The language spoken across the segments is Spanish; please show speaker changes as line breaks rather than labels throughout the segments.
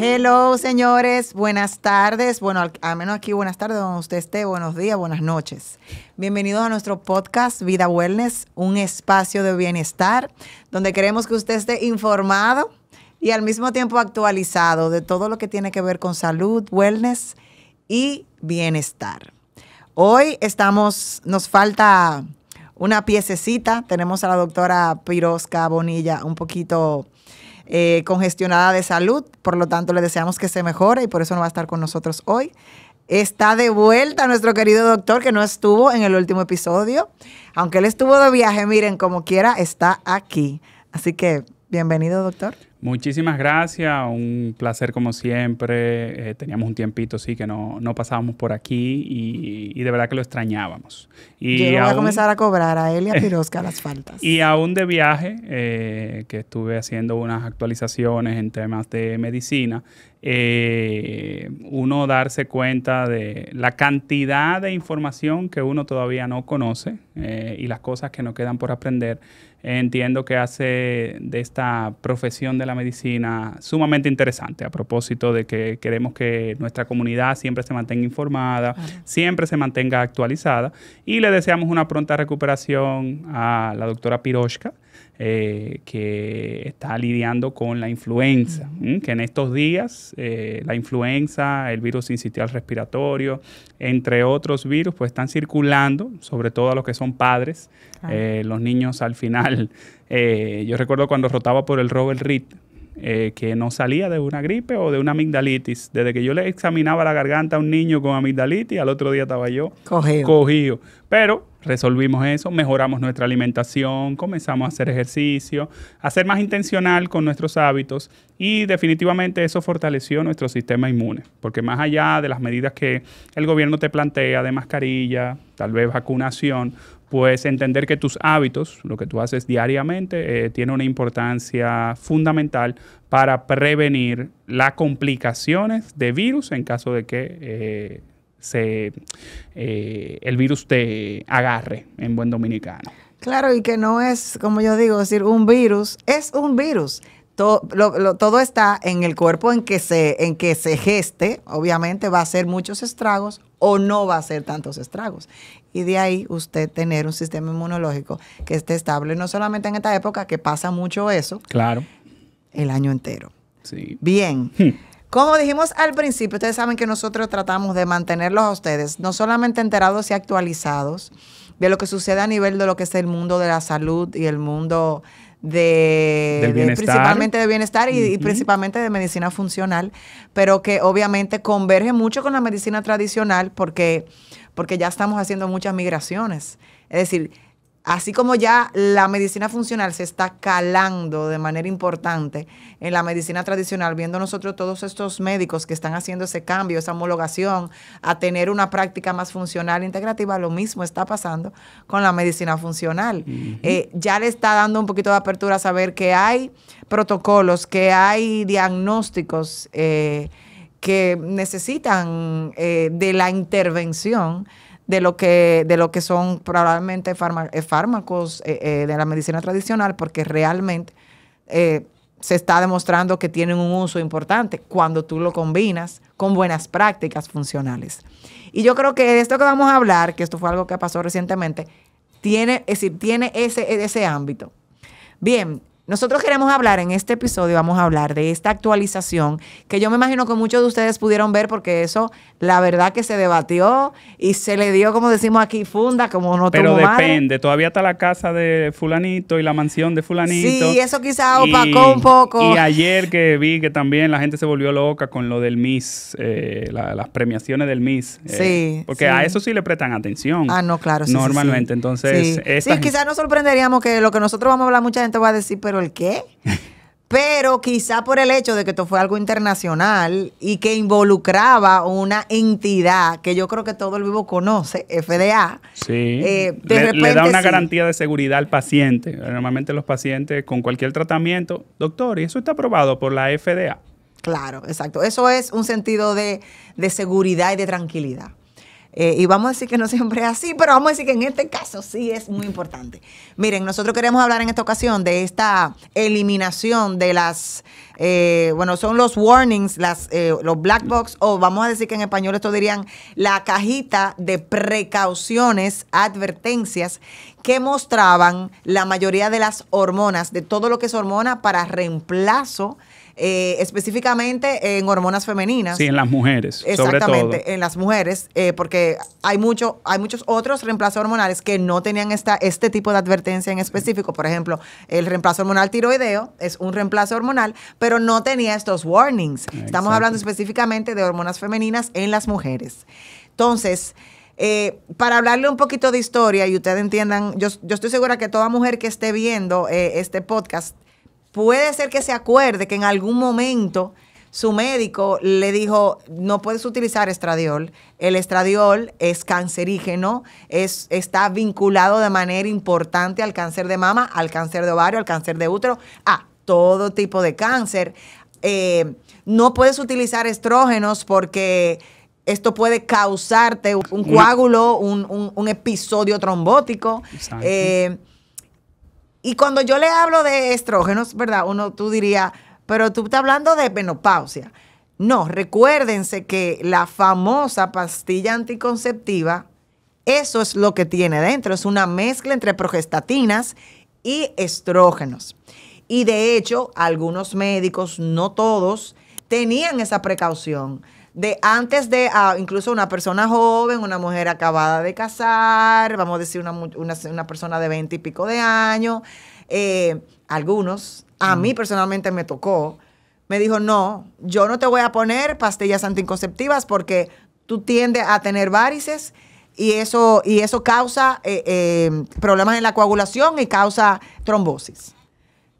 Hello, señores. Buenas tardes. Bueno, al menos aquí buenas tardes, donde usted esté. Buenos días, buenas noches. Bienvenidos a nuestro podcast Vida Wellness, un espacio de bienestar donde queremos que usted esté informado y al mismo tiempo actualizado de todo lo que tiene que ver con salud, wellness y bienestar. Hoy nos falta una piececita. Tenemos a la doctora Piroska Bonilla un poquito congestionada de salud, por lo tanto le deseamos que se mejore y por eso no va a estar con nosotros hoy. Está de vuelta nuestro querido doctor que no estuvo en el último episodio, aunque él estuvo de viaje, miren, como quiera, está aquí. Así que, bienvenido, doctor.
Muchísimas gracias, un placer como siempre. Teníamos un tiempito, sí, que no pasábamos por aquí y de verdad que lo extrañábamos. Y
yo voy a comenzar a cobrar a él y a Piroska las faltas.
Y aún de viaje, que estuve haciendo unas actualizaciones en temas de medicina, uno darse cuenta de la cantidad de información que uno todavía no conoce y las cosas que nos quedan por aprender. Entiendo que hace de esta profesión de la medicina sumamente interesante, a propósito de que queremos que nuestra comunidad siempre se mantenga informada, siempre se mantenga actualizada, y le deseamos una pronta recuperación a la doctora Piroska, que está lidiando con la influenza, que en estos días la influenza, el virus sincitial respiratorio, entre otros virus, pues están circulando, sobre todo a los que son padres. Los niños al final, yo recuerdo cuando rotaba por el Robert Reed, que no salía de una gripe o de una amigdalitis. Desde que yo le examinaba la garganta a un niño con amigdalitis, al otro día estaba yo cogido. Pero resolvimos eso, mejoramos nuestra alimentación, comenzamos a hacer ejercicio, a ser más intencional con nuestros hábitos y definitivamente eso fortaleció nuestro sistema inmune. Porque más allá de las medidas que el gobierno te plantea de mascarilla, tal vez vacunación, pues entender que tus hábitos, lo que tú haces diariamente, tiene una importancia fundamental para prevenir las complicaciones de virus en caso de que el virus te agarre en buen dominicano.
Claro, y que no es, como yo digo, decir un virus, es un virus. Todo está en el cuerpo en que se geste. Obviamente va a hacer muchos estragos o no va a hacer tantos estragos. Y de ahí usted tener un sistema inmunológico que esté estable, no solamente en esta época, que pasa mucho eso.
Claro.
El año entero.
Sí.
Bien. Como dijimos al principio, ustedes saben que nosotros tratamos de mantenerlos a ustedes no solamente enterados y actualizados de lo que sucede a nivel de lo que es el mundo de la salud y el mundo principalmente de bienestar y principalmente de medicina funcional, pero que obviamente converge mucho con la medicina tradicional porque ya estamos haciendo muchas migraciones. Es decir, así como ya la medicina funcional se está calando de manera importante en la medicina tradicional, viendo nosotros todos estos médicos que están haciendo ese cambio, esa homologación, a tener una práctica más funcional, integrativa, lo mismo está pasando con la medicina funcional. Ya le está dando un poquito de apertura a saber que hay protocolos, que hay diagnósticos que necesitan de la intervención de lo que son probablemente fármacos de la medicina tradicional, porque realmente se está demostrando que tienen un uso importante cuando tú lo combinas con buenas prácticas funcionales. Y yo creo que esto que vamos a hablar, que esto fue algo que pasó recientemente, tiene ese ámbito. Bien, nosotros queremos hablar en este episodio, vamos a hablar de esta actualización que yo me imagino que muchos de ustedes pudieron ver porque eso, la verdad que se debatió y se le dio, como decimos aquí, funda, como no tuvo madre.
Pero depende, todavía está la casa de fulanito y la mansión de fulanito.
Sí, eso quizás opacó un poco.
Y ayer que vi que también la gente se volvió loca con lo del Miss, las premiaciones del Miss.
Sí.
Porque a eso sí le prestan atención.
Ah, no, claro. Sí,
normalmente,
sí.
entonces...
Sí, quizás nos sorprenderíamos que lo que nosotros vamos a hablar, mucha gente va a decir, pero ¿el qué? Pero quizá por el hecho de que esto fue algo internacional y que involucraba una entidad que yo creo que todo el vivo conoce, FDA.
Sí,
repente,
le da una garantía de seguridad al paciente. Normalmente los pacientes con cualquier tratamiento, doctor, ¿y eso está aprobado por la FDA?
Claro, exacto. Eso es un sentido de seguridad y de tranquilidad. Y vamos a decir que no siempre es así, pero vamos a decir que en este caso sí es muy importante. Miren, nosotros queremos hablar en esta ocasión de esta eliminación de las bueno, son los warnings, los black box, o vamos a decir que en español esto dirían la cajita de precauciones, advertencias, que mostraban la mayoría de las hormonas, de todo lo que es hormona para reemplazo, específicamente en hormonas femeninas.
Sí, en las mujeres, sobre todo.
Exactamente, en las mujeres, porque hay muchos otros reemplazos hormonales que no tenían este tipo de advertencia en específico. Por ejemplo, el reemplazo hormonal tiroideo es un reemplazo hormonal, pero no tenía estos warnings.
Exacto.
Estamos hablando específicamente de hormonas femeninas en las mujeres. Entonces, para hablarle un poquito de historia y ustedes entiendan, yo estoy segura que toda mujer que esté viendo este podcast puede ser que se acuerde que en algún momento su médico le dijo, no puedes utilizar estradiol. El estradiol es cancerígeno, está vinculado de manera importante al cáncer de mama, al cáncer de ovario, al cáncer de útero, a todo tipo de cáncer. No puedes utilizar estrógenos porque esto puede causarte un coágulo, un episodio trombótico.
Exacto.
Y cuando yo le hablo de estrógenos, ¿verdad? Tú dirías, pero tú estás hablando de menopausia. No, recuérdense que la famosa pastilla anticonceptiva, eso es lo que tiene dentro. Es una mezcla entre progestatinas y estrógenos. Y de hecho, algunos médicos, no todos, tenían esa precaución. De antes de incluso una persona joven, una mujer acabada de casar, vamos a decir una persona de 20 y pico de años, algunos, a mí personalmente me tocó, me dijo, no, yo no te voy a poner pastillas anticonceptivas porque tú tiendes a tener varices y eso causa problemas en la coagulación y causa trombosis.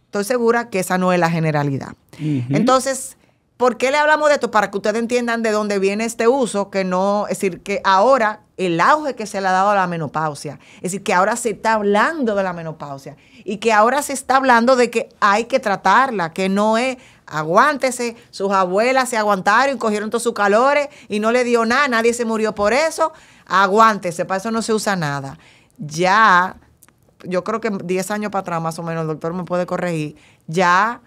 Estoy segura que esa no es la generalidad. Entonces, ¿por qué le hablamos de esto? Para que ustedes entiendan de dónde viene este uso, es decir, que ahora el auge que se le ha dado a la menopausia, es decir, que ahora se está hablando de la menopausia y que ahora se está hablando de que hay que tratarla, que no es, aguántese, sus abuelas se aguantaron y cogieron todos sus calores y no le dio nada, nadie se murió por eso, aguántese, para eso no se usa nada. Ya, yo creo que 10 años para atrás más o menos, el doctor me puede corregir, ya,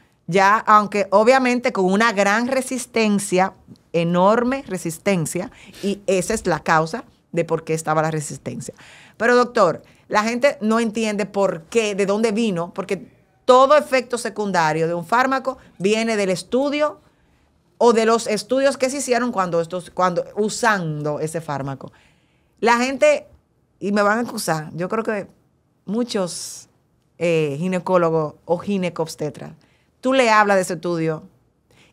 aunque obviamente con una gran resistencia, enorme resistencia, y esa es la causa de por qué estaba la resistencia. Pero doctor, la gente no entiende por qué, de dónde vino, porque todo efecto secundario de un fármaco viene del estudio o de los estudios que se hicieron cuando usando ese fármaco. La gente, y me van a acusar, yo creo que muchos ginecólogos o ginecobstetras, tú le hablas de ese estudio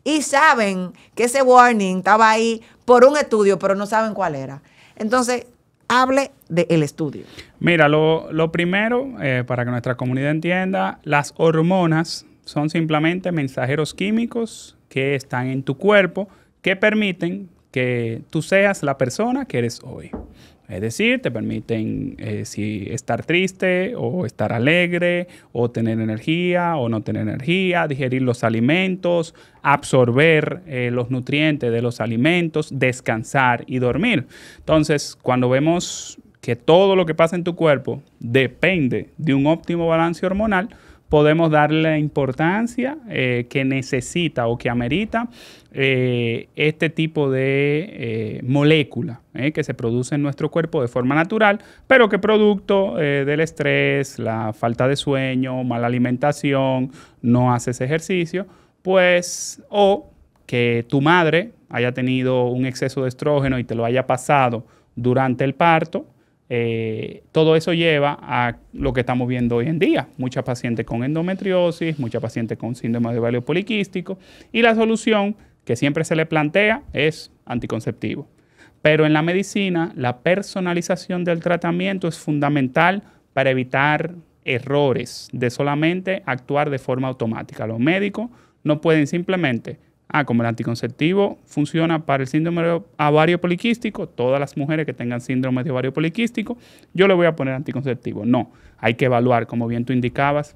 y saben que ese warning estaba ahí por un estudio, pero no saben cuál era. Entonces, hable del estudio.
Mira, lo primero, para que nuestra comunidad entienda, las hormonas son simplemente mensajeros químicos que están en tu cuerpo que permiten que tú seas la persona que eres hoy. Es decir, te permiten si estar triste o estar alegre o tener energía o no tener energía, digerir los alimentos, absorber los nutrientes de los alimentos, descansar y dormir. Entonces, cuando vemos que todo lo que pasa en tu cuerpo depende de un óptimo balance hormonal, podemos darle la importancia que necesita o que amerita este tipo de molécula que se produce en nuestro cuerpo de forma natural, pero que producto del estrés, la falta de sueño, mala alimentación, no haces ejercicio, pues, o que tu madre haya tenido un exceso de estrógeno y te lo haya pasado durante el parto, todo eso lleva a lo que estamos viendo hoy en día. Muchas pacientes con endometriosis, muchas pacientes con síndrome de ovario poliquístico, y la solución que siempre se le plantea es anticonceptivo. Pero en la medicina, la personalización del tratamiento es fundamental para evitar errores de solamente actuar de forma automática. Los médicos no pueden simplemente, como el anticonceptivo funciona para el síndrome de ovario poliquístico, todas las mujeres que tengan síndrome de ovario poliquístico, yo le voy a poner anticonceptivo. No, hay que evaluar, como bien tú indicabas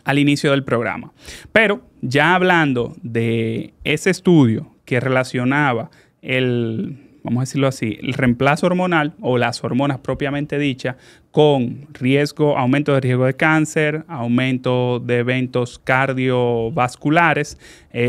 al inicio del programa. Pero ya hablando de ese estudio que relacionaba el vamos a decirlo así, el reemplazo hormonal o las hormonas propiamente dichas con riesgo, aumento de riesgo de cáncer, aumento de eventos cardiovasculares.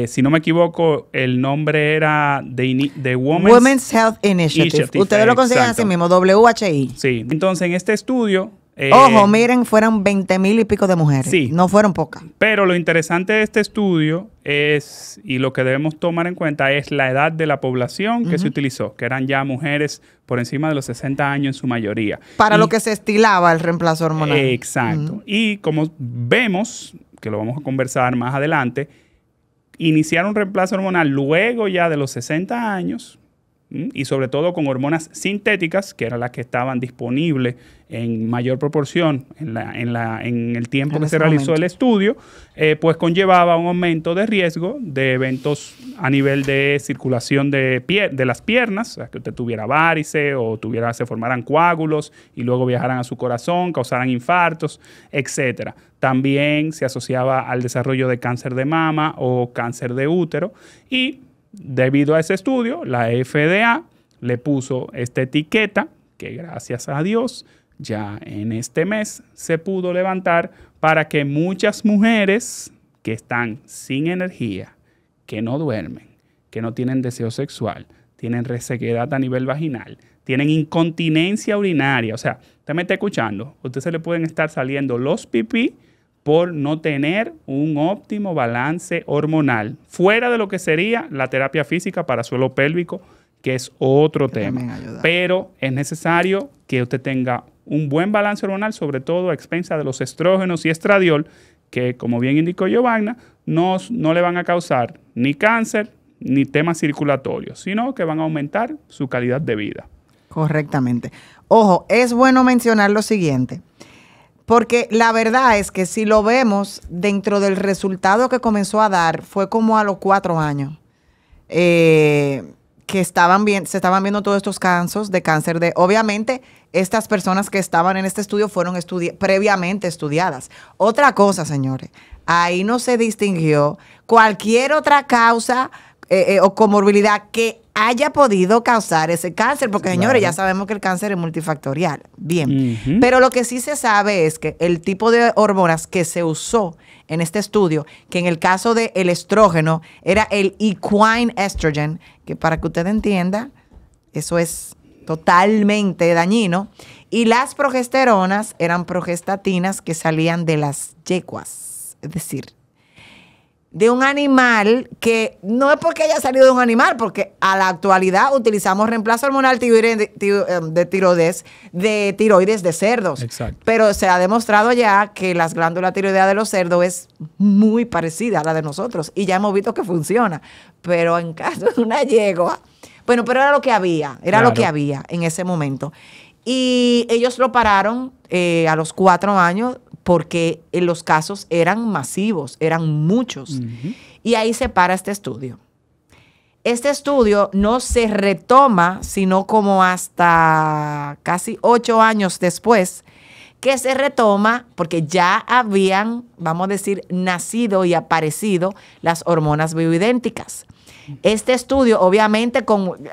Si no me equivoco, el nombre era de
Women's Health Initiative. Ustedes lo consiguen así mismo, WHI.
Sí, entonces en este estudio...
Ojo, miren, fueron 20,000 y pico de mujeres. Sí. No fueron pocas.
Pero lo interesante de este estudio es, y lo que debemos tomar en cuenta, es la edad de la población que se utilizó, que eran ya mujeres por encima de los 60 años en su mayoría.
Para lo que se estilaba el reemplazo hormonal.
Exacto. Y como vemos, que lo vamos a conversar más adelante, iniciar un reemplazo hormonal luego ya de los 60 años, y sobre todo con hormonas sintéticas, que eran las que estaban disponibles en mayor proporción en el tiempo que se realizó el estudio, pues conllevaba un aumento de riesgo de eventos a nivel de circulación de las piernas, o sea, que usted tuviera varices o se formaran coágulos y luego viajaran a su corazón, causaran infartos, etcétera. También se asociaba al desarrollo de cáncer de mama o cáncer de útero, y debido a ese estudio, la FDA le puso esta etiqueta que, gracias a Dios, ya en este mes se pudo levantar para que muchas mujeres que están sin energía, que no duermen, que no tienen deseo sexual, tienen resequedad a nivel vaginal, tienen incontinencia urinaria, o sea, usted me está escuchando, a usted se le pueden estar saliendo los pipí por no tener un óptimo balance hormonal, fuera de lo que sería la terapia física para suelo pélvico, que es otro tema. Pero es necesario que usted tenga un buen balance hormonal, sobre todo a expensas de los estrógenos y estradiol, que, como bien indicó Giovanna, no le van a causar ni cáncer ni temas circulatorios, sino que van a aumentar su calidad de vida.
Correctamente. Ojo, es bueno mencionar lo siguiente. Porque la verdad es que si lo vemos dentro del resultado que comenzó a dar, fue como a los 4 años que se estaban viendo todos estos casos de cáncer de... Obviamente, estas personas que estaban en este estudio fueron previamente estudiadas. Otra cosa, señores, ahí no se distinguió cualquier otra causa o comorbilidad que haya podido causar ese cáncer, porque señores, ya sabemos que el cáncer es multifactorial. Bien, pero lo que sí se sabe es que el tipo de hormonas que se usó en este estudio, que en el caso del estrógeno era el equine estrogen, que para que usted entienda, eso es totalmente dañino, y las progesteronas eran progestatinas que salían de las yeguas, es decir, de un animal que no es porque haya salido de un animal, porque a la actualidad utilizamos reemplazo hormonal de tiroides de cerdos.
Exacto.
Pero se ha demostrado ya que las glándulas tiroideas de los cerdos es muy parecida a la de nosotros y ya hemos visto que funciona. Pero en caso de una yegua, bueno, pero era lo que había, lo que había en ese momento. Y ellos lo pararon a los 4 años porque los casos eran masivos, eran muchos. Y ahí se para este estudio. Este estudio no se retoma, sino como hasta casi 8 años después, que se retoma porque ya habían, vamos a decir, nacido y aparecido las hormonas bioidénticas. Este estudio, obviamente,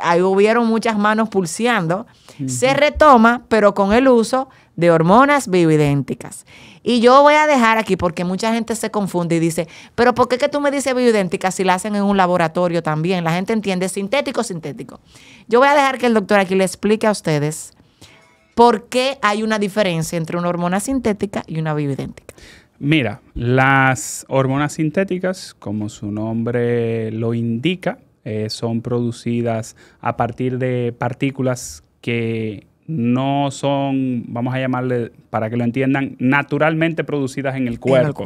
ahí hubieron muchas manos pulseando, se retoma, pero con el uso de hormonas bioidénticas. Y yo voy a dejar aquí porque mucha gente se confunde y dice, pero ¿por qué que tú me dices bioidénticas si la hacen en un laboratorio también? La gente entiende sintético. Yo voy a dejar que el doctor aquí le explique a ustedes por qué hay una diferencia entre una hormona sintética y una bioidéntica.
Mira, las hormonas sintéticas, como su nombre lo indica, son producidas a partir de partículas que no son, vamos a llamarle, para que lo entiendan, naturalmente producidas en el cuerpo.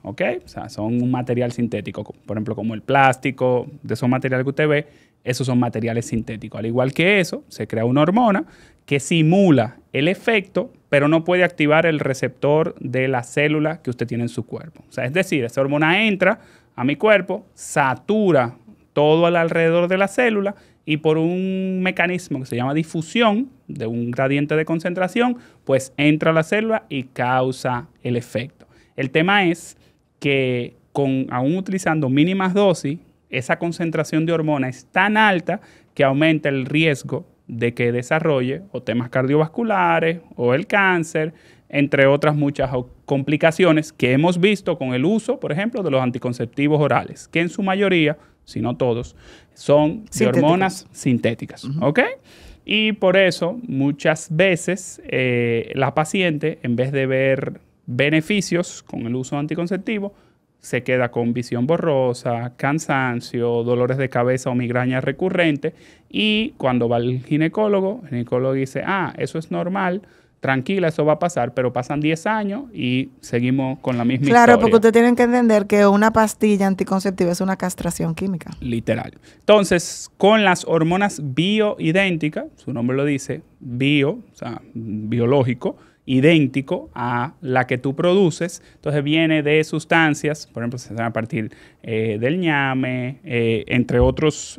¿Ok? O sea, son un material sintético, por ejemplo, como el plástico, de esos materiales que usted ve, esos son materiales sintéticos. Al igual que eso, se crea una hormona que simula el efecto, pero no puede activar el receptor de la célula que usted tiene en su cuerpo. O sea, es decir, esa hormona entra a mi cuerpo, satura todo alrededor de la célula y por un mecanismo que se llama difusión de un gradiente de concentración, pues entra a la célula y causa el efecto. El tema es que aún utilizando mínimas dosis, esa concentración de hormona es tan alta que aumenta el riesgo de que desarrolle o temas cardiovasculares o el cáncer, entre otras muchas complicaciones que hemos visto con el uso, por ejemplo, de los anticonceptivos orales, que en su mayoría, si no todos, son de hormonas sintéticas. ¿Ok? Y por eso, muchas veces, la paciente, en vez de ver beneficios con el uso anticonceptivo, se queda con visión borrosa, cansancio, dolores de cabeza o migraña recurrente. Y cuando va al ginecólogo, el ginecólogo dice, eso es normal, tranquila, eso va a pasar, pero pasan 10 años y seguimos con la misma historia.
Claro, porque ustedes tienen que entender que una pastilla anticonceptiva es una castración química.
Literal. Entonces, con las hormonas bioidénticas, su nombre lo dice, bio, o sea, biológico, idéntico a la que tú produces, entonces viene de sustancias, por ejemplo, se dan a partir del ñame, entre otros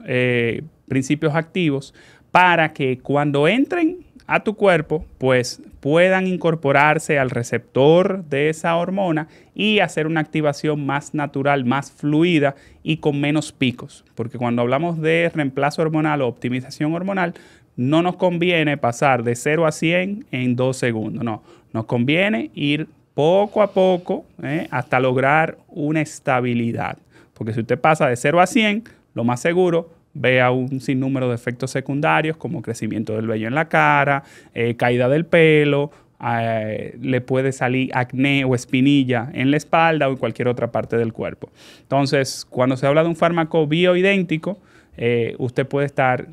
principios activos, para que cuando entren a tu cuerpo, pues puedan incorporarse al receptor de esa hormona y hacer una activación más natural, más fluida y con menos picos. Porque cuando hablamos de reemplazo hormonal o optimización hormonal, no nos conviene pasar de 0 a 100 en 2 segundos. No, nos conviene ir poco a poco hasta lograr una estabilidad. Porque si usted pasa de 0 a 100, lo más seguro, vea un sinnúmero de efectos secundarios como crecimiento del vello en la cara, caída del pelo, le puede salir acné o espinilla en la espalda o en cualquier otra parte del cuerpo. Entonces, cuando se habla de un fármaco bioidéntico, usted puede estar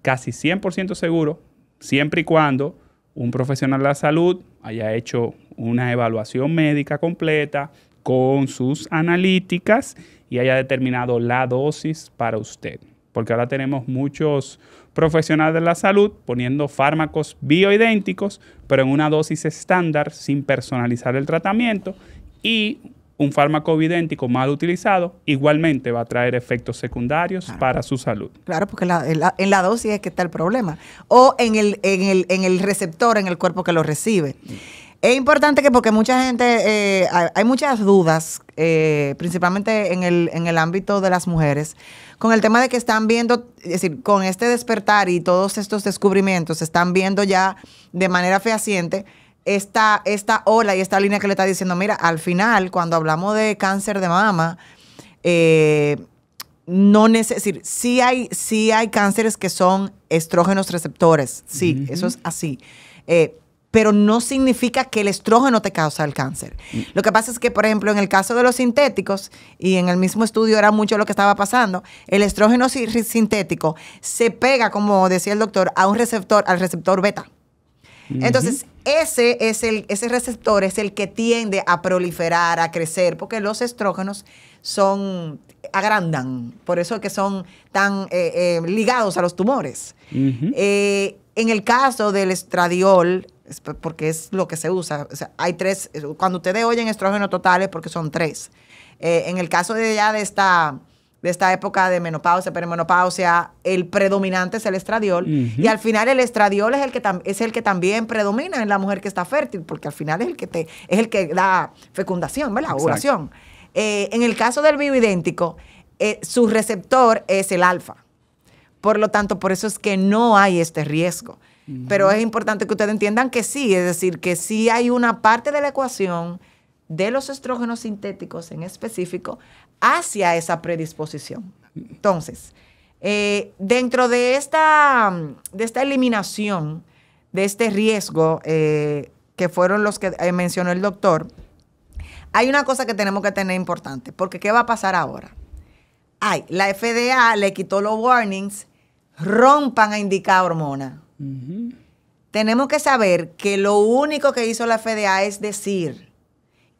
casi 100% seguro, siempre y cuando un profesional de la salud haya hecho una evaluación médica completa con sus analíticas y haya determinado la dosis para usted. Porque ahora tenemos muchos profesionales de la salud poniendo fármacos bioidénticos, pero en una dosis estándar sin personalizar el tratamiento, y un fármaco bioidéntico mal utilizado igualmente va a traer efectos secundarios para su salud.
Claro, porque en la dosis es que está el problema. O en el receptor, en el cuerpo que lo recibe. Es importante que, porque mucha gente, hay muchas dudas, principalmente en el ámbito de las mujeres, con el tema de que están viendo, es decir, con este despertar y todos estos descubrimientos, están viendo ya de manera fehaciente esta ola y esta línea que le está diciendo, mira, al final, cuando hablamos de cáncer de mama, sí hay cánceres que son estrógenos receptores, sí, eso es así. Pero no significa que el estrógeno te causa el cáncer. Lo que pasa es que, por ejemplo, en el caso de los sintéticos, y en el mismo estudio era mucho lo que estaba pasando, el estrógeno sintético se pega, como decía el doctor, al receptor beta. Entonces, ese receptor es el que tiende a proliferar, a crecer, porque los estrógenos agrandan, por eso es que son tan ligados a los tumores. En el caso del estradiol, porque es lo que se usa, o sea, hay 3, cuando ustedes oyen estrógenos totales, porque son 3. En el caso de esta época de menopausia, perimenopausia, el predominante es el estradiol, y al final el estradiol es el que también predomina en la mujer que está fértil, porque al final es el que da fecundación, ¿verdad? Ovulación. En el caso del bioidéntico, su receptor es el alfa. Por lo tanto, por eso es que no hay este riesgo. Pero es importante que ustedes entiendan que sí, es decir, que sí hay una parte de la ecuación de los estrógenos sintéticos en específico hacia esa predisposición. Entonces, dentro de esta eliminación de este riesgo, que fueron los que mencionó el doctor, hay una cosa que tenemos que tener importante, porque ¿qué va a pasar ahora? La FDA le quitó los warnings, rompan a indicar hormona. Tenemos que saber que lo único que hizo la FDA es decir,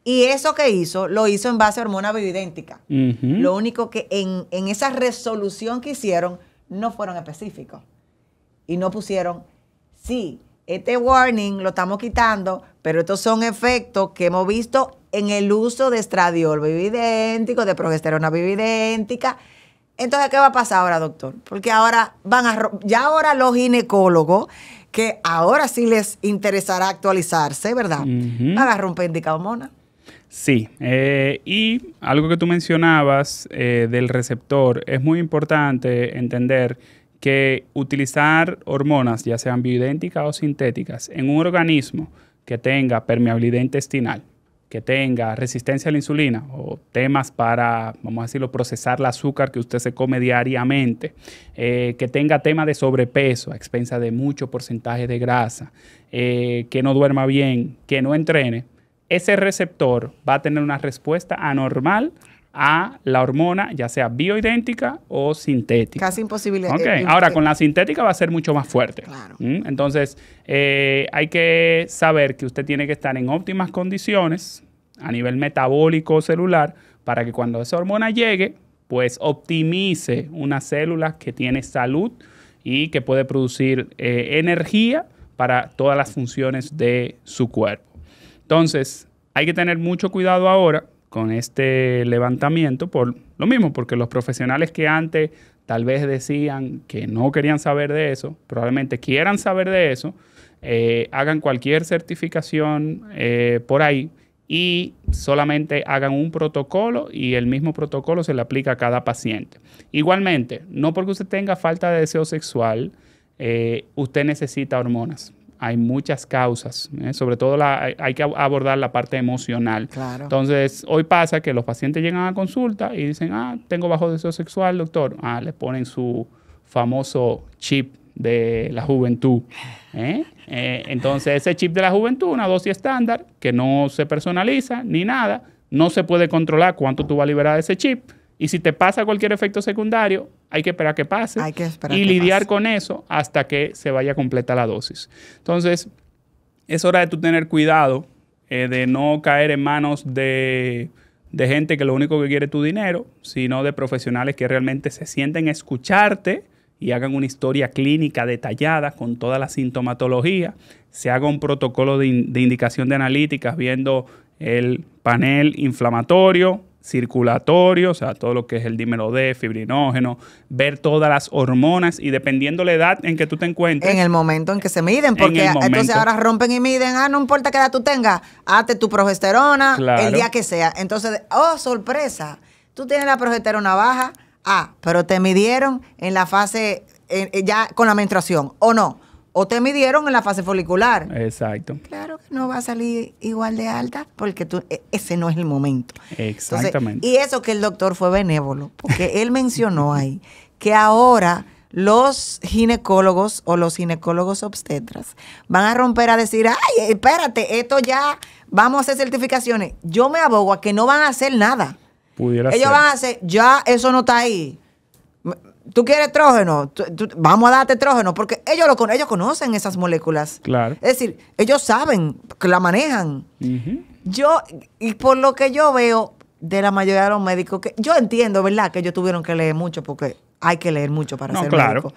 y eso que hizo, lo hizo en base a hormona bioidéntica. Lo único que en esa resolución que hicieron, no fueron específicos. Y no pusieron, sí, este warning lo estamos quitando, pero estos son efectos que hemos visto en el uso de estradiol bioidéntico, de progesterona bioidéntica. Entonces, ¿qué va a pasar ahora, doctor? Porque ahora ahora los ginecólogos, que ahora sí les interesará actualizarse, ¿verdad? Van a romper indica hormona.
Sí, y algo que tú mencionabas del receptor, es muy importante entender que utilizar hormonas, ya sean bioidénticas o sintéticas, en un organismo que tenga permeabilidad intestinal, que tenga resistencia a la insulina o temas para, vamos a decirlo, procesar el azúcar que usted se come diariamente, que tenga temas de sobrepeso a expensa de mucho porcentaje de grasa, que no duerma bien, que no entrene, ese receptor va a tener una respuesta anormal a la hormona, ya sea bioidéntica o sintética.
Casi imposible.
Okay. Ahora, con la sintética va a ser mucho más fuerte.
Claro.
Entonces, hay que saber que usted tiene que estar en óptimas condiciones a nivel metabólico celular para que cuando esa hormona llegue, pues optimice una célula que tiene salud y que puede producir energía para todas las funciones de su cuerpo. Entonces, hay que tener mucho cuidado ahora con este levantamiento, por lo mismo, porque los profesionales que antes tal vez decían que no querían saber de eso, probablemente quieran saber de eso, hagan cualquier certificación por ahí y solamente hagan un protocolo y el mismo protocolo se le aplica a cada paciente. Igualmente, no porque usted tenga falta de deseo sexual, usted necesita hormonas. Hay muchas causas, sobre todo hay que abordar la parte emocional.
Claro.
Entonces, hoy pasa que los pacientes llegan a consulta y dicen, tengo bajo deseo sexual, doctor. Le ponen su famoso chip de la juventud. Entonces, ese chip de la juventud, una dosis estándar, que no se personaliza ni nada, no se puede controlar cuánto tú vas a liberar de ese chip. Y si te pasa cualquier efecto secundario, hay que esperar que pase y lidiar con eso hasta que se vaya completa la dosis. Entonces, es hora de tú tener cuidado de no caer en manos de gente que lo único que quiere es tu dinero, sino de profesionales que realmente se sienten a escucharte y hagan una historia clínica detallada con toda la sintomatología. Se haga un protocolo de indicación de analíticas viendo el panel inflamatorio, circulatorio, o sea, todo lo que es el dímero D, fibrinógeno, ver todas las hormonas y dependiendo la edad en que tú te encuentres.
En el momento en que se miden, porque entonces ahora rompen y miden, no importa qué edad tú tengas, hazte tu progesterona el día que sea. Entonces, sorpresa, tú tienes la progesterona baja, pero te midieron en la fase, ya con la menstruación, o no. O te midieron en la fase folicular.
Exacto.
Claro que no va a salir igual de alta porque ese no es el momento.
Exactamente.
Entonces, y eso que el doctor fue benévolo, porque él mencionó ahí que ahora los ginecólogos o los ginecólogos obstetras van a romper a decir, espérate, esto ya, vamos a hacer certificaciones. Yo me abogo a que no van a hacer nada. Ellos van a hacer, ya eso no está ahí. ¿Tú quieres estrógeno? Vamos a darte estrógeno, porque ellos conocen esas moléculas.
Claro.
Es decir, ellos saben que la manejan.
Uh-huh.
Y por lo que yo veo de la mayoría de los médicos, que yo entiendo, ¿verdad?, que ellos tuvieron que leer mucho, porque hay que leer mucho para ser médico.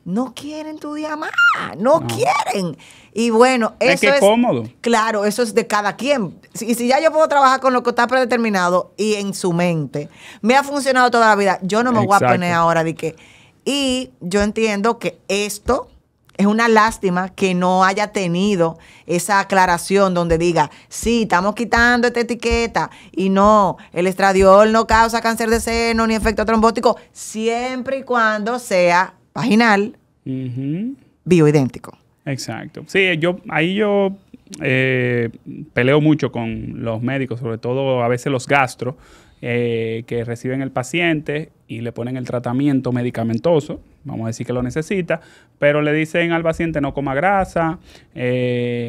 No quieren estudiar más, no quieren. Y bueno, eso es
cómodo.
Claro, eso es de cada quien. Y si ya yo puedo trabajar con lo que está predeterminado y en su mente, me ha funcionado toda la vida, yo no me voy a poner ahora de que... Y yo entiendo que esto es una lástima que no haya tenido esa aclaración donde diga, sí, estamos quitando esta etiqueta y no, el estradiol no causa cáncer de seno ni efecto trombótico, siempre y cuando sea vaginal, bioidéntico.
Exacto. Sí, yo peleo mucho con los médicos, sobre todo a veces los gastros, que reciben el paciente y le ponen el tratamiento medicamentoso, vamos a decir que lo necesita, pero le dicen al paciente no coma grasa,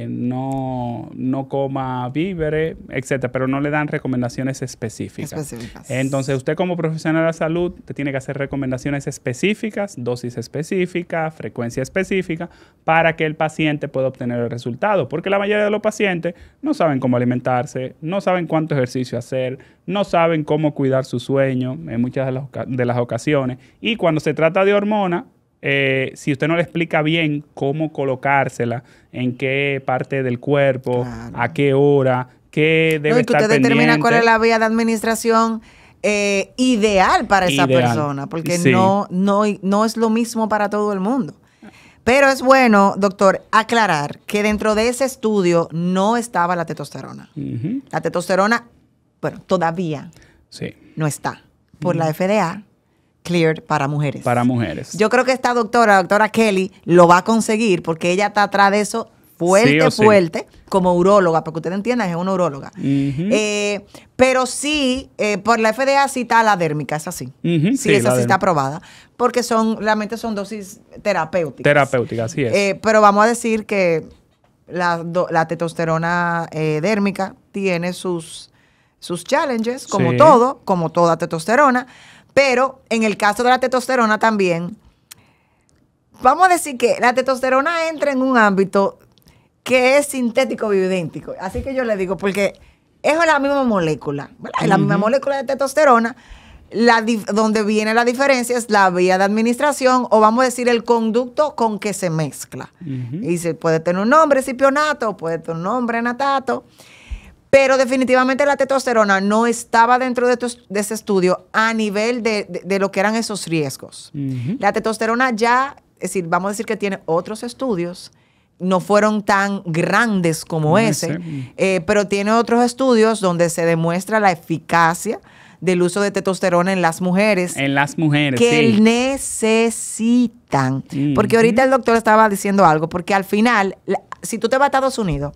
no coma víveres, etcétera, pero no le dan recomendaciones específicas. Entonces, usted como profesional de la salud te tiene que hacer recomendaciones específicas, dosis específica, frecuencia específica, para que el paciente pueda obtener el resultado, porque la mayoría de los pacientes no saben cómo alimentarse, no saben cuánto ejercicio hacer, no saben cómo cuidar su sueño en muchas de las ocasiones, y cuando se trata de hormonas, si usted no le explica bien cómo colocársela, en qué parte del cuerpo, a qué hora, qué debe estar pendiente. Y que usted determina
cuál es la vía de administración ideal para esa persona, porque no es lo mismo para todo el mundo. Pero es bueno, doctor, aclarar que dentro de ese estudio no estaba la testosterona. La testosterona, bueno, todavía no está por la FDA. cleared para mujeres.
Para mujeres.
Yo creo que esta doctora Kelly, lo va a conseguir porque ella está atrás de eso fuerte,
Sí.
fuerte, como uróloga, para que ustedes entiendan, es una uróloga. Pero sí, por la FDA sí está la dérmica, es así.
Sí,
Sí, esa
la
sí está
dérmica.
aprobada, porque realmente son dosis terapéuticas.
Terapéutica, así es.
Pero vamos a decir que la testosterona dérmica tiene sus challenges, como
Sí.
todo, como toda testosterona, pero en el caso de la testosterona también, vamos a decir que la testosterona entra en un ámbito que es sintético bioidéntico. Así que yo le digo, porque es la misma molécula, ¿verdad? Es la misma molécula de testosterona. Donde viene la diferencia es la vía de administración, o vamos a decir el conducto con que se mezcla. Y se puede tener un nombre cipionato, puede tener un nombre natato, pero definitivamente la testosterona no estaba dentro de ese estudio a nivel de lo que eran esos riesgos. La testosterona ya, es decir, vamos a decir que tiene otros estudios, no fueron tan grandes como ese, pero tiene otros estudios donde se demuestra la eficacia del uso de testosterona en las mujeres.
En las mujeres,
que
sí.
necesitan. Porque ahorita el doctor estaba diciendo algo, porque al final, si tú te vas a Estados Unidos,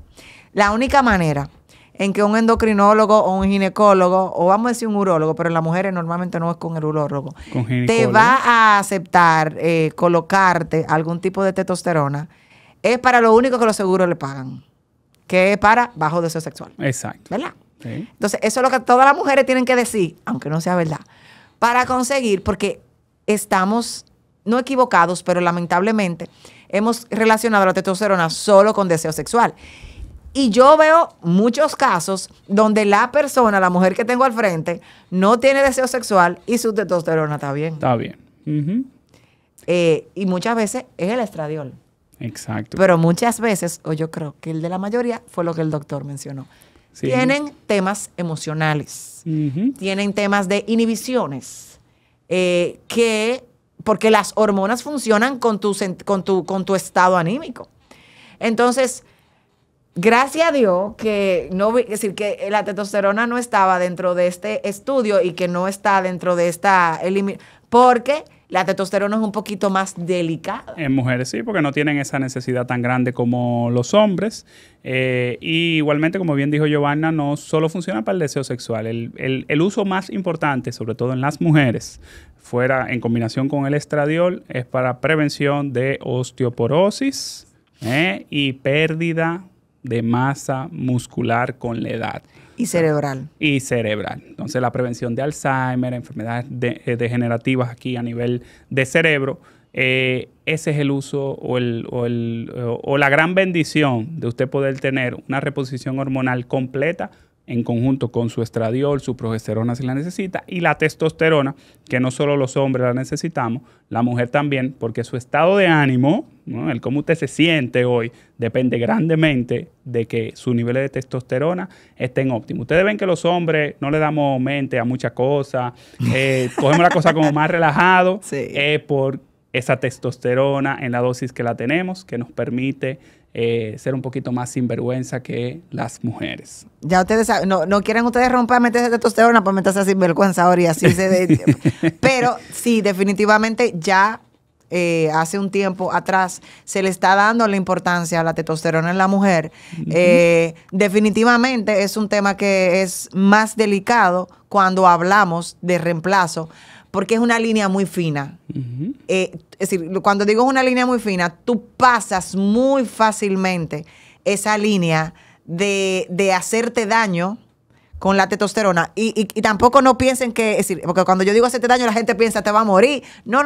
la única manera en que un endocrinólogo o un ginecólogo, o vamos a decir un urólogo, pero en las mujeres normalmente no es con el urólogo,
Con
te
ginecólogo.
va a aceptar colocarte algún tipo de testosterona, es para lo único que los seguros le pagan, que es para bajo deseo sexual.
Exacto.
¿Verdad?
Sí.
Entonces, eso es lo que todas las mujeres tienen que decir, aunque no sea verdad, para conseguir, porque estamos no equivocados, pero lamentablemente hemos relacionado la testosterona solo con deseo sexual. Y yo veo muchos casos donde la persona, la mujer que tengo al frente, no tiene deseo sexual y su testosterona está bien.
Está bien.
Y muchas veces es el estradiol.
Exacto.
Pero muchas veces, o yo creo que el de la mayoría, fue lo que el doctor mencionó.
Sí.
Tienen temas emocionales, tienen temas de inhibiciones, porque las hormonas funcionan con tu estado anímico. Entonces, gracias a Dios que es decir, que la testosterona no estaba dentro de este estudio y que no está dentro de esta porque la testosterona es un poquito más delicada.
En mujeres sí, porque no tienen esa necesidad tan grande como los hombres. Y igualmente, como bien dijo Giovanna, no solo funciona para el deseo sexual. El uso más importante, sobre todo en las mujeres, fuera en combinación con el estradiol, es para prevención de osteoporosis y pérdida de masa muscular con la edad.
Y cerebral.
Y cerebral. Entonces, la prevención de Alzheimer, enfermedades degenerativas aquí a nivel de cerebro, ese es el uso o la gran bendición de usted poder tener una reposición hormonal completa en conjunto con su estradiol, su progesterona si la necesita, y la testosterona, que no solo los hombres la necesitamos, la mujer también, porque su estado de ánimo, ¿no? El cómo usted se siente hoy, depende grandemente de que sus niveles de testosterona estén óptimos. Ustedes ven que los hombres no le damos mente a muchas cosas, cogemos la cosa como más relajado,
Sí.
Por esa testosterona en la dosis que la tenemos, que nos permite ser un poquito más sinvergüenza que las mujeres.
Ya ustedes saben, no quieren ustedes romper, meterse testosterona para meterse a sinvergüenza ahora y así pero sí, definitivamente ya hace un tiempo atrás se le está dando la importancia a la testosterona en la mujer. Definitivamente es un tema que es más delicado cuando hablamos de reemplazo, porque es una línea muy fina. Es decir, cuando digo es una línea muy fina, tú pasas muy fácilmente esa línea de hacerte daño con la testosterona. Y tampoco no piensen que, es decir, porque cuando yo digo hacerte daño, la gente piensa te va a morir. No.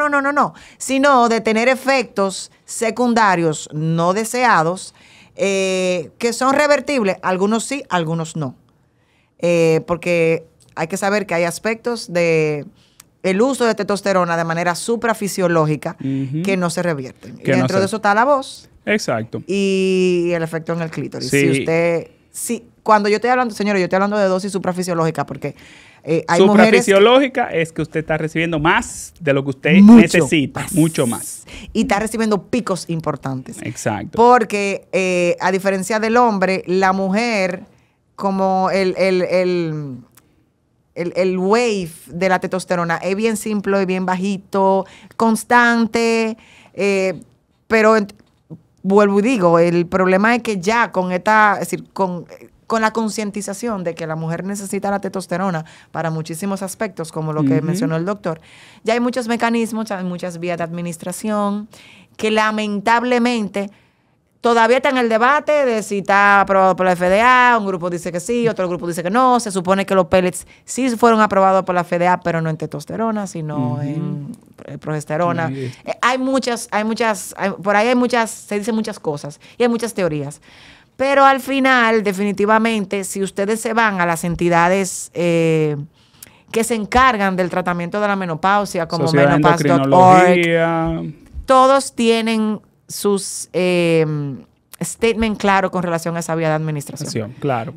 Sino de tener efectos secundarios no deseados que son revertibles. Algunos sí, algunos no. Porque hay que saber que hay aspectos de el uso de testosterona de manera suprafisiológica que no se revierten. Y dentro de eso está la voz.
Exacto.
Y el efecto en el clítoris.
Sí.
Si usted... cuando yo estoy hablando, señores, yo estoy hablando de dosis suprafisiológica porque hay mujeres...
Suprafisiológica es que usted está recibiendo más de lo que usted necesita. Mucho más.
Y está recibiendo picos importantes.
Exacto.
Porque a diferencia del hombre, la mujer, como el wave de la testosterona es bien simple, bien bajito, constante, pero vuelvo y digo, el problema es que ya con esta, es decir, con la concientización de que la mujer necesita la testosterona para muchísimos aspectos, como lo que mencionó el doctor, ya hay muchos mecanismos, hay muchas vías de administración que lamentablemente todavía está en el debate de si está aprobado por la FDA, un grupo dice que sí, otro grupo dice que no. Se supone que los pellets sí fueron aprobados por la FDA, pero no en testosterona, sino en progesterona. Por ahí hay muchas, se dicen muchas cosas y hay muchas teorías. Pero al final, definitivamente, si ustedes se van a las entidades que se encargan del tratamiento de la menopausia, como menopause.org, todos tienen sus statement claro con relación a esa vía de administración.
Claro.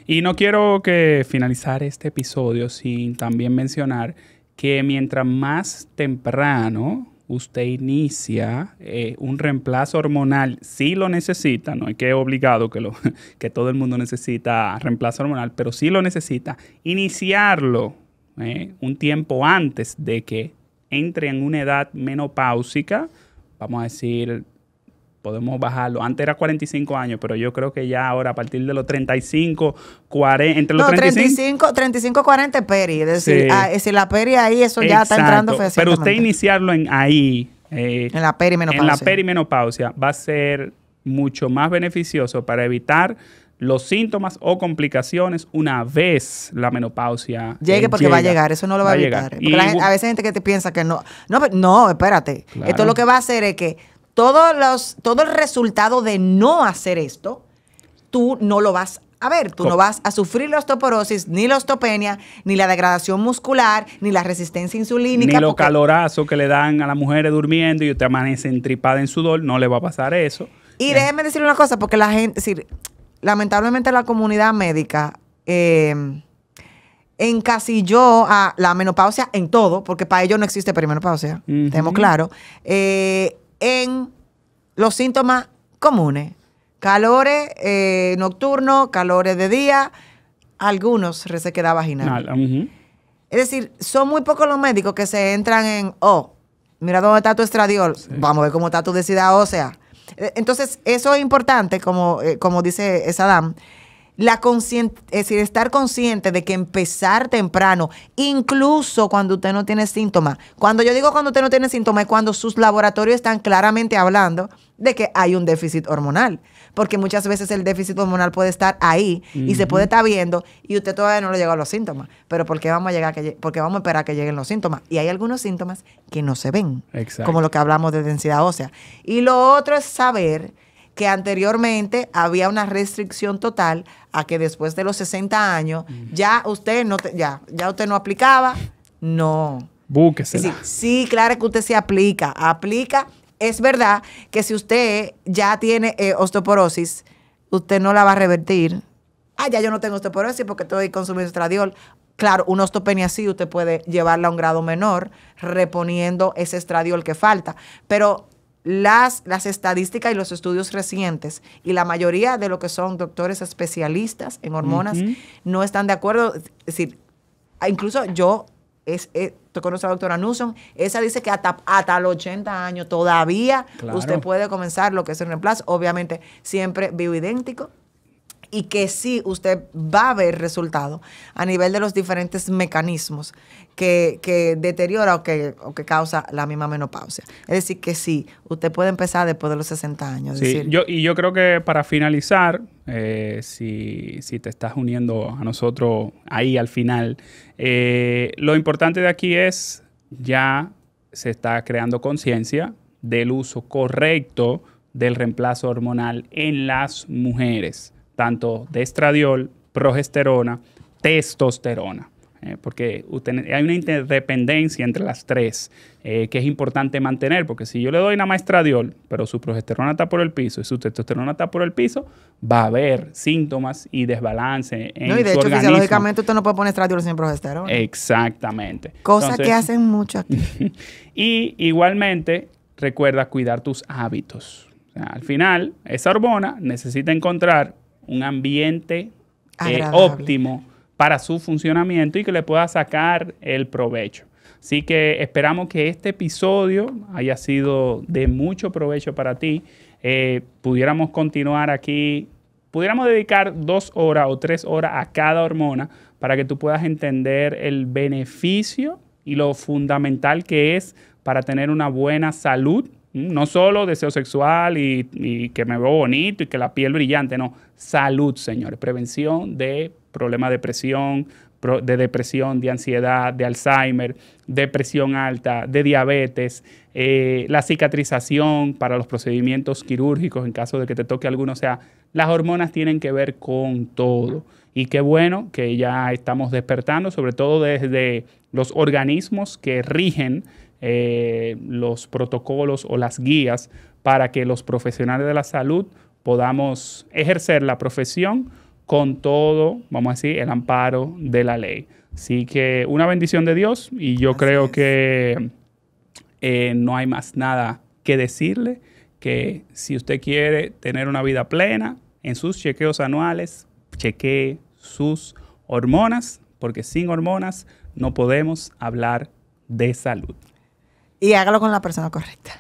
Y no quiero que finalizar este episodio sin también mencionar que mientras más temprano usted inicia un reemplazo hormonal, si lo necesita, no es que es obligado que todo el mundo necesita reemplazo hormonal, pero si lo necesita, iniciarlo un tiempo antes de que entre en una edad menopáusica, vamos a decir, podemos bajarlo. Antes era 45 años, pero yo creo que ya ahora a partir de los 35, 40, entre los
35, 40 es peri. Es decir, la peri ahí, eso ya está entrando fehacientemente.
Pero usted iniciarlo en la perimenopausia va a ser mucho más beneficioso para evitar los síntomas o complicaciones una vez la menopausia
llegue, porque va a llegar, eso no lo va a evitar. Porque a veces hay gente que te piensa que no. No, espérate. Claro. Esto lo que va a hacer es que todo el resultado de no hacer esto, tú no lo vas a ver. Tú no vas a sufrir la osteoporosis, ni la osteopenia, ni la degradación muscular, ni la resistencia insulínica.
Ni los calorazos que le dan a las mujeres durmiendo y usted amanece entripada en sudor, no le va a pasar eso.
Y déjeme decirle una cosa, porque la gente, es decir, lamentablemente la comunidad médica encasilló a la menopausia en todo, porque para ellos no existe perimenopausia, tenemos claro, en los síntomas comunes. Calores nocturnos, calores de día, algunos resequedad vaginal. Es decir, son muy pocos los médicos que se entran en, mira dónde está tu estradiol, vamos a ver cómo está tu densidad ósea. Entonces, eso es importante, como dice Saddam, es decir, estar consciente de que empezar temprano, incluso cuando usted no tiene síntomas. Cuando yo digo cuando usted no tiene síntomas, es cuando sus laboratorios están claramente hablando de que hay un déficit hormonal. Porque muchas veces el déficit hormonal puede estar ahí y se puede estar viendo y usted todavía no le llegó a los síntomas. Pero ¿por qué vamos a esperar que lleguen los síntomas? Y hay algunos síntomas que no se ven. Exacto. Como lo que hablamos de densidad ósea. Y lo otro es saber que anteriormente había una restricción total a que después de los 60 años ya usted no aplicaba, no.
Búsquesela.
Es decir, sí, claro que usted se aplica. Es verdad que si usted ya tiene osteoporosis, usted no la va a revertir. Ya yo no tengo osteoporosis porque estoy consumiendo estradiol. Claro, una osteopenia sí, usted puede llevarla a un grado menor, reponiendo ese estradiol que falta. Pero las estadísticas y los estudios recientes y la mayoría de lo que son doctores especialistas en hormonas no están de acuerdo. Es decir, incluso yo conozco a la doctora Newsom, esa dice que hasta los 80 años todavía usted puede comenzar lo que es el reemplazo, obviamente siempre bioidéntico, y que sí usted va a ver resultados a nivel de los diferentes mecanismos que deteriora o que causa la misma menopausia. Es decir, que sí, usted puede empezar después de los 60 años.
Sí, yo creo que para finalizar, si te estás uniendo a nosotros ahí al final, lo importante de aquí es ya se está creando conciencia del uso correcto del reemplazo hormonal en las mujeres, tanto de estradiol, progesterona, testosterona. Porque hay una interdependencia entre las tres que es importante mantener, porque si yo le doy nada más estradiol, pero su progesterona está por el piso y su testosterona está por el piso, va a haber síntomas y desbalance en su organismo.
Y de hecho, fisiológicamente usted no puede poner estradiol sin progesterona.
Exactamente.
Cosa que hacen mucho aquí.
Y igualmente, recuerda cuidar tus hábitos. O sea, al final, esa hormona necesita encontrar un ambiente óptimo para su funcionamiento y que le pueda sacar el provecho. Así que esperamos que este episodio haya sido de mucho provecho para ti. Pudiéramos continuar aquí, pudiéramos dedicar 2 horas o 3 horas a cada hormona para que tú puedas entender el beneficio y lo fundamental que es para tener una buena salud. No solo deseo sexual y que me veo bonito y que la piel brillante, no. Salud, señores. Prevención de problemas de depresión, de ansiedad, de Alzheimer, de presión alta, de diabetes, la cicatrización para los procedimientos quirúrgicos en caso de que te toque alguno. O sea, las hormonas tienen que ver con todo. Y qué bueno que ya estamos despertando, sobre todo desde los organismos que rigen los protocolos o las guías para que los profesionales de la salud podamos ejercer la profesión con todo, vamos a decir, el amparo de la ley. Así que una bendición de Dios y yo creo que no hay más nada que decirle que si usted quiere tener una vida plena, en sus chequeos anuales, chequee sus hormonas, porque sin hormonas no podemos hablar de salud.
Y hágalo con la persona correcta.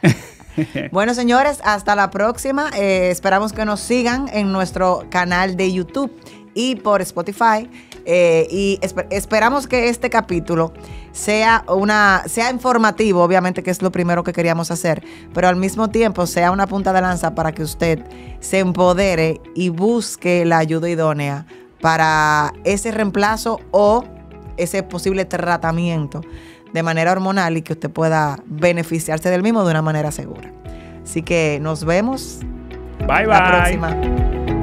Bueno, señores, hasta la próxima. Esperamos que nos sigan en nuestro canal de YouTube y por Spotify. Y esperamos que este capítulo sea informativo, obviamente, que es lo primero que queríamos hacer, pero al mismo tiempo sea una punta de lanza para que usted se empodere y busque la ayuda idónea para ese reemplazo o ese posible tratamiento de manera hormonal y que usted pueda beneficiarse del mismo de una manera segura. Así que nos vemos.
Bye, bye.
La próxima.